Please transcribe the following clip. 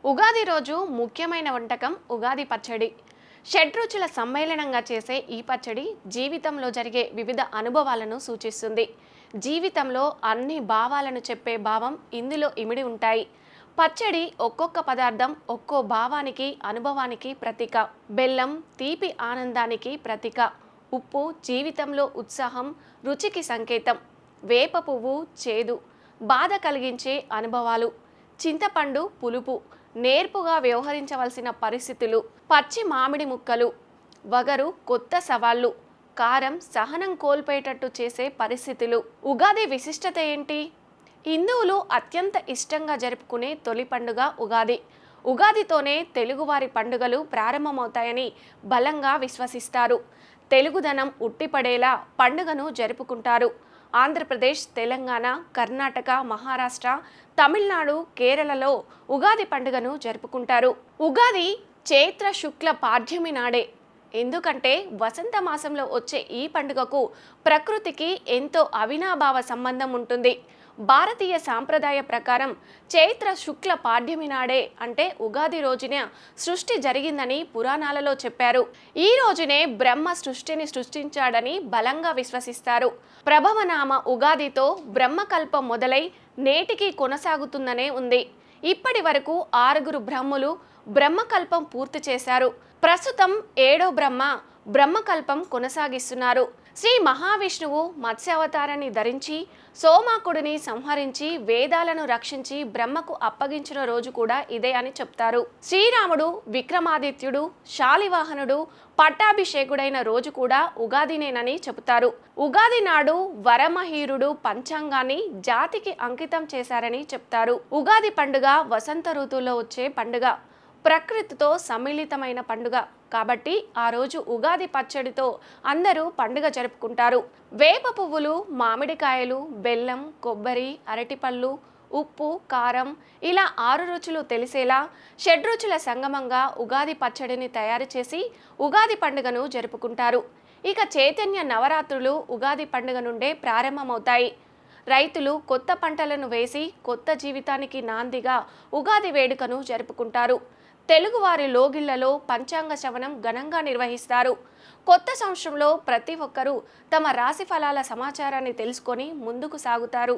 ఉగాది రోజు ముఖ్యమైన వంటకం ఉగాది పచ్చడి. షడ్రుచుల సమ్మేళనంగా చేసే ఈ పచ్చడి జీవితంలో జరిగే వివిధ అనుభవాలను సూచిస్తుంది. జీవితంలో అన్ని భావాలను చెప్పే భావం ఇందులో ఇమిడి ఉంటాయి. పచ్చడి ఒక్కొక్క పదార్థం ఒక్కో భావానికి, అనుభవానికి ప్రతీక. బెల్లం తీపి ఆనందానికి ప్రతీక. ఉప్పు జీవితంలో ఉత్సాహం, రుచికి సంకేతం. వేప పువ్వు చేదు, బాధ కలిగించే అనుభవాలు. చింతపండు పులుపు, నేర్పుగా వ్యవహరించవలసిన పరిస్థితులు. పచ్చి మామిడి ముక్కలు, వగరు కొత్త సవాళ్ళు. కారం సహనం కోల్పోయేటట్టు చేసే పరిస్థితులు. ఉగాది విశిష్టత ఏంటి? హిందువులు అత్యంత ఇష్టంగా జరుపుకునే తొలి పండుగ ఉగాది. ఉగాదితోనే తెలుగువారి పండుగలు ప్రారంభమవుతాయని బలంగా విశ్వసిస్తారు. తెలుగుదనం ఉట్టిపడేలా పండుగను జరుపుకుంటారు. ఆంధ్రప్రదేశ్, తెలంగాణ, కర్ణాటక, మహారాష్ట్ర, తమిళనాడు, కేరళలో ఉగాది పండుగను జరుపుకుంటారు. ఉగాది చైత్ర శుక్ల పాడ్యమి నాడే. ఎందుకంటే వసంత మాసంలో వచ్చే ఈ పండుగకు ప్రకృతికి ఎంతో అవినాభావ సంబంధం ఉంటుంది. భారతీయ సాంప్రదాయ ప్రకారం చైత్ర శుక్ల పాడ్యమి నాడే అంటే ఉగాది రోజున సృష్టి జరిగిందని పురాణాలలో చెప్పారు. ఈ రోజునే బ్రహ్మ సృష్టిని సృష్టించాడని బలంగా విశ్వసిస్తారు. ప్రభవనామ ఉగాదితో బ్రహ్మకల్పం మొదలై నేటికి కొనసాగుతుందనే ఉంది. ఇప్పటి వరకు 6 బ్రహ్మలు బ్రహ్మకల్పం పూర్తి చేశారు. ప్రస్తుతం 7వ బ్రహ్మకల్పం కొనసాగిస్తున్నారు. శ్రీ మహావిష్ణువు మత్స్యావతారాన్ని ధరించి సోమాకుడిని సంహరించి వేదాలను రక్షించి బ్రహ్మకు అప్పగించిన రోజు కూడా ఇదే అని చెప్తారు. శ్రీరాముడు, విక్రమాదిత్యుడు, శాలివాహనుడు పట్టాభిషేకుడైన రోజు కూడా ఉగాదినేనని చెబుతారు. ఉగాది నాడు వరమహీరుడు పంచాంగాన్ని జాతికి అంకితం చేశారని చెప్తారు. ఉగాది పండుగ వసంత ఋతువులో వచ్చే పండుగ, ప్రకృతితో సమ్మిళితమైన పండుగ కాబట్టి ఆ రోజు ఉగాది పచ్చడితో అందరూ పండుగ జరుపుకుంటారు. వేప పువ్వులు, మామిడికాయలు, బెల్లం, కొబ్బరి, అరటిపళ్ళు, ఉప్పు, కారం ఇలా 6 రుచులు తెలిసేలా షడ్రుచుల సంగమంగా ఉగాది పచ్చడిని తయారు చేసి ఉగాది పండుగను జరుపుకుంటారు. ఇక చైతన్య నవరాత్రులు ఉగాది పండుగ నుండే ప్రారంభమవుతాయి. రైతులు కొత్త పంటలను వేసి కొత్త జీవితానికి నాందిగా ఉగాది వేడుకను జరుపుకుంటారు. తెలుగువారి లోగిళ్లలో పంచాంగ శ్రవణం ఘనంగా నిర్వహిస్తారు. కొత్త సంవత్సరంలో ప్రతి ఒక్కరూ తమ రాశి ఫలాల సమాచారాన్ని తెలుసుకొని ముందుకు సాగుతారు.